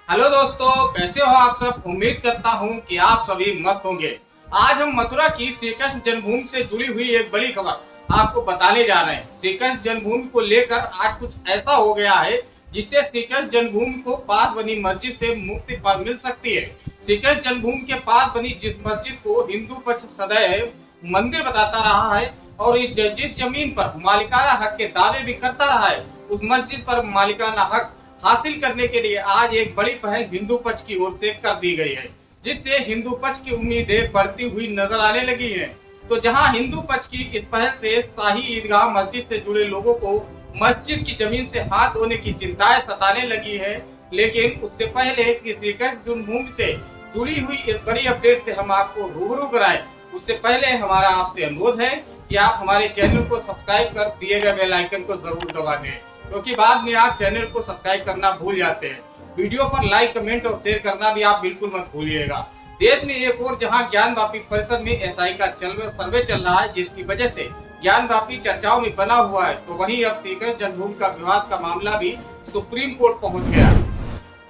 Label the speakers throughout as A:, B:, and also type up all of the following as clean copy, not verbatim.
A: Hello दोस्तों, कैसे हो आप सब। उम्मीद करता हूं कि आप सभी मस्त होंगे। आज हम मथुरा की श्री कृष्ण जन्मभूमि से जुड़ी हुई एक बड़ी खबर आपको बताने जा रहे हैं। श्री कृष्ण जन्मभूमि को लेकर आज कुछ ऐसा हो गया है जिससे श्री कृष्ण जन्मभूमि को पास बनी मस्जिद से मुक्ति मिल सकती है। श्री कृष्ण जन्मभूमि के पास बनी जिस मस्जिद को हिंदू पक्ष सदैव मंदिर बताता रहा है और जिस जमीन पर मालिकाना हक के दावे भी करता रहा है, उस मस्जिद पर मालिकाना हक हासिल करने के लिए आज एक बड़ी पहल हिंदू पक्ष की ओर से कर दी गई है, जिससे हिंदू पक्ष की उम्मीदें बढ़ती हुई नजर आने लगी हैं। तो जहां हिंदू पक्ष की इस पहल से शाही ईदगाह मस्जिद से जुड़े लोगों को मस्जिद की जमीन से हाथ धोने की चिंताएं सताने लगी है, लेकिन उससे पहले कि श्री कृष्ण जन्मभूमि से जुड़ी हुई इस बड़ी अपडेट से हम आपको रूबरू कराएं, उससे पहले हमारा आपसे अनुरोध है कि आप हमारे चैनल को सब्सक्राइब कर दिए गए बेल आइकन को जरूर दबा दें, क्योंकि बाद में आप चैनल को सब्सक्राइब करना भूल जाते हैं। वीडियो पर लाइक, कमेंट और शेयर करना भी आप बिल्कुल मत भूलिएगा। देश में एक और जहां ज्ञानवापी परिषद में एसआई का सर्वे चल रहा है, जिसकी वजह से ज्ञानवापी चर्चाओं में बना हुआ है, तो वहीं अब श्री कृष्ण जन्मभूमि का विवाद का मामला भी सुप्रीम कोर्ट पहुंच गया।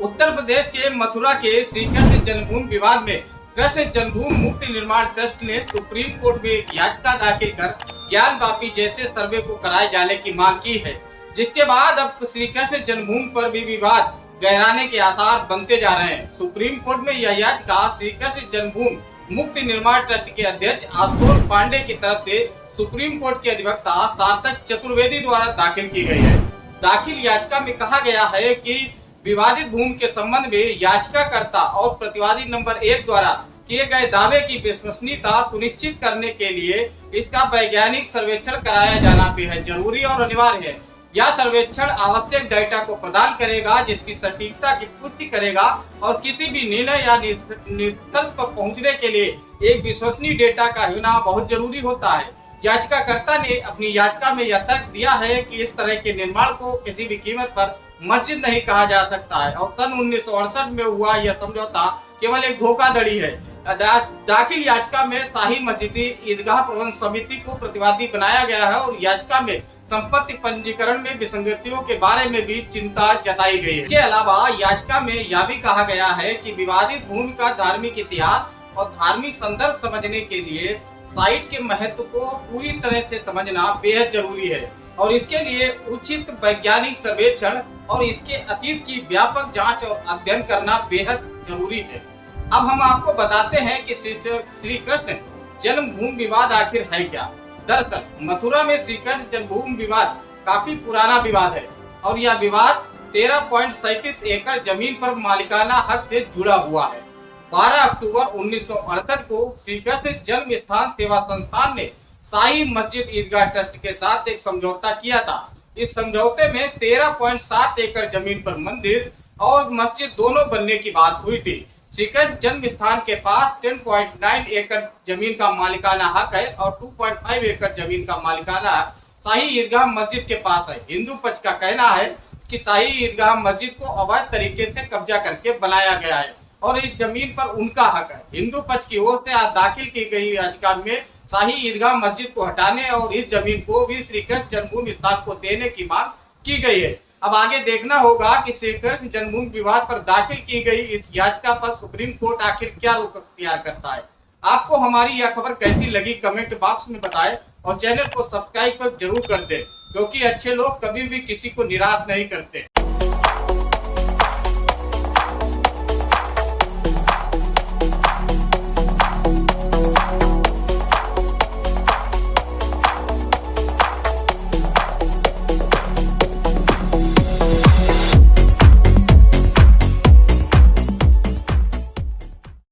A: उत्तर प्रदेश के मथुरा के श्री कृष्ण जन्मभूमि विवाद में कृष्ण जन्मभूमि मुक्ति निर्माण ट्रस्ट ने सुप्रीम कोर्ट में एक याचिका दाखिल कर ज्ञानवापी जैसे सर्वे को कराए जाने की मांग की है, जिसके बाद अब श्री कृष्ण जन्मभूमि पर भी विवाद गहराने के आसार बनते जा रहे हैं। सुप्रीम कोर्ट में यह याचिका श्री कृष्ण जन्मभूमि मुक्ति निर्माण ट्रस्ट के अध्यक्ष आशुतोष पांडे की तरफ से सुप्रीम कोर्ट के अधिवक्ता सार्थक चतुर्वेदी द्वारा दाखिल की गई है। दाखिल याचिका में कहा गया है कि विवादित भूमि के संबंध में याचिकाकर्ता और प्रतिवादी नंबर 1 द्वारा किए गए दावे की विश्वसनीयता सुनिश्चित करने के लिए इसका वैज्ञानिक सर्वेक्षण कराया जाना बेहद जरूरी और अनिवार्य है। यह सर्वेक्षण आवश्यक डेटा को प्रदान करेगा, जिसकी सटीकता की पुष्टि करेगा और किसी भी निर्णय या निष्कर्ष पर पहुंचने के लिए एक विश्वसनीय डेटा का होना बहुत जरूरी होता है। याचिकाकर्ता ने अपनी याचिका में यह तर्क दिया है कि इस तरह के निर्माण को किसी भी कीमत पर मस्जिद नहीं कहा जा सकता है और सन 1968 में हुआ यह समझौता केवल एक धोखाधड़ी है। दाखिल याचिका में शाही मस्जिदी ईदगाह प्रबंध समिति को प्रतिवादी बनाया गया है और याचिका में संपत्ति पंजीकरण में विसंगतियों के बारे में भी चिंता जताई गई है। इसके अलावा याचिका में यह भी कहा गया है कि विवादित भूमि का धार्मिक इतिहास और धार्मिक संदर्भ समझने के लिए साइट के महत्व को पूरी तरह से समझना बेहद जरूरी है और इसके लिए उचित वैज्ञानिक सर्वेक्षण और इसके अतीत की व्यापक जांच और अध्ययन करना बेहद जरूरी है। अब हम आपको बताते हैं कि श्री कृष्ण जन्मभूमि विवाद आखिर है क्या। दरअसल मथुरा में श्री कृष्ण जन्मभूमि विवाद काफी पुराना विवाद है और यह विवाद 13.37 एकड़ जमीन पर मालिकाना हक से जुड़ा हुआ है। 12 अक्टूबर 1968 को श्री कृष्ण जन्म स्थान सेवा संस्थान ने शाही मस्जिद ईदगाह ट्रस्ट के साथ एक समझौता किया था। इस समझौते में 13.7 एकड़ जमीन पर मंदिर और मस्जिद दोनों बनने की बात हुई थी। श्री कृष्ण जन्म स्थान के पास 10.9 एकड़ जमीन का मालिकाना हक है और 2.5 एकड़ जमीन का मालिकाना हक शाही ईदगाह मस्जिद के पास है। हिंदू पक्ष का कहना है कि शाही ईदगाह मस्जिद को अवैध तरीके से कब्जा करके बनाया गया है और इस जमीन पर उनका हक है। हिंदू पक्ष की ओर से आज दाखिल की गई याचिका में शाही ईदगाह मस्जिद को हटाने और इस जमीन को भी श्री कृष्ण जन्मभूमि स्थान को देने की मांग की गई है। अब आगे देखना होगा कि श्री कृष्ण जन्मभूमि विवाद पर दाखिल की गई इस याचिका पर सुप्रीम कोर्ट आखिर क्या रुख अख्तियार करता है। आपको हमारी यह खबर कैसी लगी कमेंट बॉक्स में बताएं और चैनल को सब्सक्राइब जरूर कर दें, क्योंकि अच्छे लोग कभी भी किसी को निराश नहीं करते।